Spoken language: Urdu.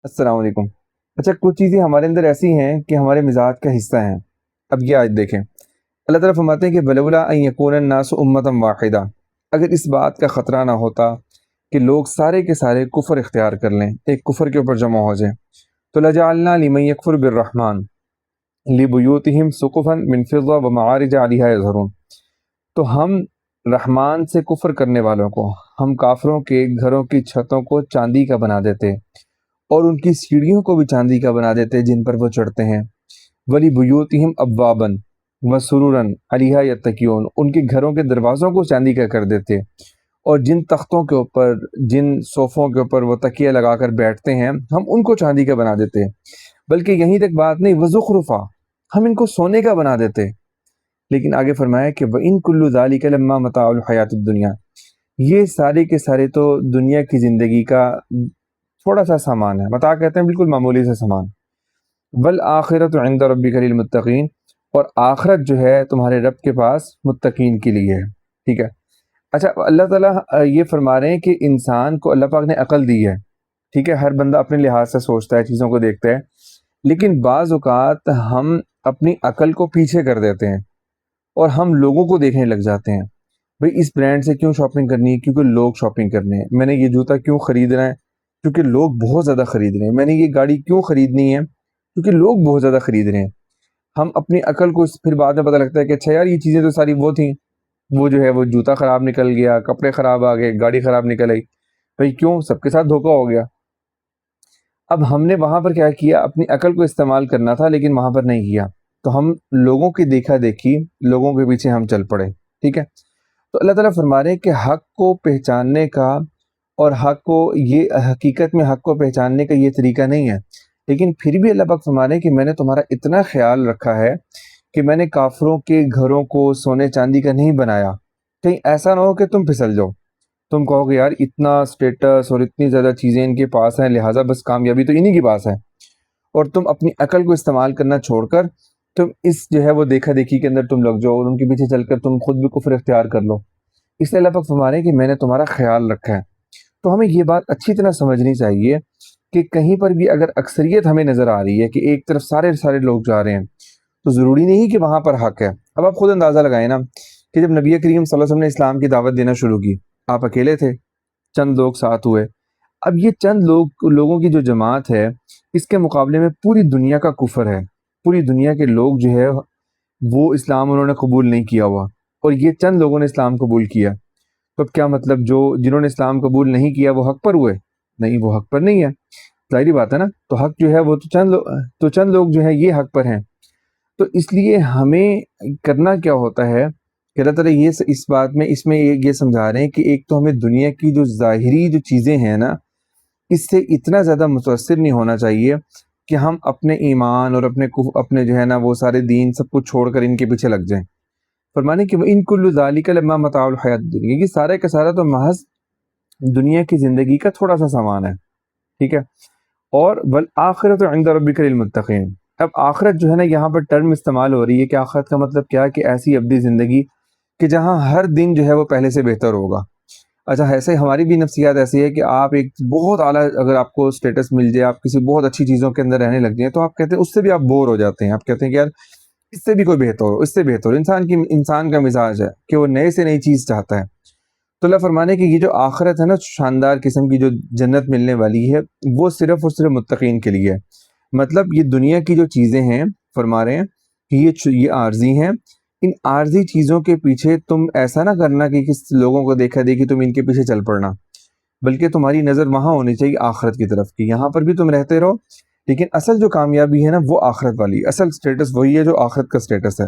السلام علیکم۔ اچھا، کچھ چیزیں ہمارے اندر ایسی ہیں کہ ہمارے مزاج کا حصہ ہیں۔ اب یہ آیت دیکھیں، اللہ تعالیٰ فرماتے ہیں کہ بلولا ان یکون الناس امتا واحدہ، اگر اس بات کا خطرہ نہ ہوتا کہ لوگ سارے کے سارے کفر اختیار کر لیں، ایک کفر کے اوپر جمع ہو جائیں، تو لجعلنا لمن یکفر بالرحمن لبیوتہم سقفا من فضہ ومعارج علیہا یظہرون، تو ہم رحمان سے کفر کرنے والوں کو، ہم کافروں کے گھروں کی چھتوں کو چاندی کا بنا دیتے اور ان کی سیڑھیوں کو بھی چاندی کا بنا دیتے جن پر وہ چڑھتے ہیں، ولی بیوتہم ابوابن وسرورن علیہا یتکیون، ان کے گھروں کے دروازوں کو چاندی کا کر دیتے، اور جن تختوں کے اوپر، جن صوفوں کے اوپر وہ تکیے لگا کر بیٹھتے ہیں ہم ان کو چاندی کا بنا دیتے، بلکہ یہیں تک بات نہیں، وزخرفا، ہم ان کو سونے کا بنا دیتے۔ لیکن آگے فرمایا کہ وَإِن كُلُّ ذَلِكَ لَمَّا مَتَاعُ الْحَيَاةِ الدُّنْيَا، یہ سارے کے سارے تو دنیا کی زندگی کا تھوڑا سا سامان ہے، متاع کہتے ہیں بالکل معمولی سا سامان۔ وَالْآخِرَةُ عِنْدَ رَبِّكَ لِلْمُتَّقِينَ، اور آخرت جو ہے تمہارے رب کے پاس متقین کے لیے ہے، ٹھیک ہے۔ اچھا، اللہ تعالیٰ یہ فرما رہے ہیں کہ انسان کو اللہ پاک نے عقل دی ہے، ٹھیک ہے، ہر بندہ اپنے لحاظ سے سوچتا ہے، چیزوں کو دیکھتا ہے، لیکن بعض اوقات ہم اپنی عقل کو پیچھے کر دیتے ہیں اور ہم لوگوں کو دیکھنے لگ جاتے ہیں، بھئی اس برانڈ سے کیوں شاپنگ کرنی ہے؟ کیونکہ لوگ شاپنگ کرنے ہیں۔ میں نے یہ جوتا کیوں خریدنا ہے؟ کیونکہ لوگ بہت زیادہ خرید رہے ہیں۔ میں نے یہ گاڑی کیوں خریدنی ہے؟ کیونکہ لوگ بہت زیادہ خرید رہے ہیں۔ ہم اپنی عقل کو پھر بعد میں پتہ لگتا ہے کہ اچھا یار، یہ چیزیں تو ساری وہ تھیں، وہ جو ہے وہ جوتا خراب نکل گیا، کپڑے خراب آ گئے، گاڑی خراب نکل آئی، بھئی کیوں؟ سب کے ساتھ دھوکہ ہو گیا۔ اب ہم نے وہاں پر کیا کیا؟ اپنی عقل کو استعمال کرنا تھا لیکن وہاں پر نہیں کیا، تو ہم لوگوں کی دیکھا دیکھی، لوگوں کے پیچھے ہم چل پڑے، ٹھیک ہے۔ تو اللہ تعالیٰ فرما رہے ہیں کہ حق کو پہچاننے کا اور حق کو، یہ حقیقت میں حق کو پہچاننے کا یہ طریقہ نہیں ہے، لیکن پھر بھی اللہ پاک فرما رہے ہیں کہ میں نے تمہارا اتنا خیال رکھا ہے کہ میں نے کافروں کے گھروں کو سونے چاندی کا نہیں بنایا، کہیں ایسا نہ ہو کہ تم پھسل جاؤ، تم کہو کہ یار اتنا سٹیٹس اور اتنی زیادہ چیزیں ان کے پاس ہیں، لہٰذا بس کامیابی تو انہی کے پاس ہے، اور تم اپنی عقل کو استعمال کرنا چھوڑ کر تم اس جو ہے وہ دیکھا دیکھی کے اندر تم لگ جاؤ اور ان کے پیچھے چل کر تم خود بھی کفر اختیار کر لو۔ اس لیے اللہ پاک فرما رہے ہیں کہ میں نے تمہارا خیال رکھا ہے۔ تو ہمیں یہ بات اچھی طرح سمجھنی چاہیے کہ کہیں پر بھی اگر اکثریت ہمیں نظر آ رہی ہے کہ ایک طرف سارے لوگ جا رہے ہیں، تو ضروری نہیں کہ وہاں پر حق ہے۔ اب آپ خود اندازہ لگائیں نا کہ جب نبی کریم صلی اللہ علیہ وسلم نے اسلام کی دعوت دینا شروع کی، آپ اکیلے تھے، چند لوگ ساتھ ہوئے، اب یہ چند لوگوں کی جو جماعت ہے، اس کے مقابلے میں پوری دنیا کا کفر ہے، پوری دنیا کے لوگ جو ہے وہ اسلام انہوں نے قبول نہیں کیا ہوا، اور یہ چند لوگوں نے اسلام قبول کیا، تو اب کیا مطلب جنہوں نے اسلام قبول نہیں کیا وہ حق پر ہوئے؟ نہیں، وہ حق پر نہیں ہے، ظاہری بات ہے نا۔ تو حق جو ہے وہ تو چند لوگ جو ہے یہ حق پر ہیں۔ تو اس لیے ہمیں کرنا کیا ہوتا ہے کہ اللہ تعالیٰ یہ اس بات میں یہ سمجھا رہے ہیں کہ ایک تو ہمیں دنیا کی جو ظاہری جو چیزیں ہیں نا، اس سے اتنا زیادہ متاثر نہیں ہونا چاہیے کہ ہم اپنے ایمان اور اپنے جو ہے نا وہ سارے دین سب کچھ چھوڑ کر ان کے پیچھے لگ جائیں۔ فرمانے کہ وَإِن كُلُّ ذَلِكَ لَمَّا مَتَاعُ الْحَيَاةِ الدُّنْيَا، یہ سارے کا سارا تو محض دنیا کی زندگی کا تھوڑا سا سامان ہے، ٹھیک ہے۔ اور وَالْآخِرَةُ عِنْدَ رَبِّكَ لِلْمُتَّقِينَ، اب آخرت جو ہے نا یہاں پر ٹرم استعمال ہو رہی ہے کہ آخرت کا مطلب کیا ہے کہ ایسی ابدی زندگی کہ جہاں ہر دن جو ہے وہ پہلے سے بہتر ہوگا۔ اچھا، ایسے ہماری بھی نفسیات ایسی ہے کہ آپ ایک بہت اعلیٰ اگر آپ کو سٹیٹس مل جائے، آپ کسی بہت اچھی چیزوں کے اندر رہنے لگ جائیں، تو آپ کہتے ہیں اس سے بھی آپ بور ہو جاتے ہیں، آپ کہتے ہیں کہ یار اس سے بھی کوئی بہتر ہو، اس سے بہتر ہو۔ انسان کا مزاج ہے کہ وہ نئے سے نئی چیز چاہتا ہے۔ تو اللہ فرمانے کہ یہ جو آخرت ہے نا، شاندار قسم کی جو جنت ملنے والی ہے، وہ صرف اور صرف متقین کے لیے ہے۔ مطلب یہ دنیا کی جو چیزیں ہیں، فرما رہے ہیں کہ یہ عارضی ہیں، ان عارضی چیزوں کے پیچھے تم ایسا نہ کرنا کہ کس لوگوں کو دیکھا دیکھی تم ان کے پیچھے چل پڑنا، بلکہ تمہاری نظر وہاں ہونی چاہیے آخرت کی طرف، کہ یہاں پر بھی تم رہتے رہو، لیکن اصل جو کامیابی ہے نا وہ آخرت والی، اصل سٹیٹس وہی ہے جو آخرت کا سٹیٹس ہے۔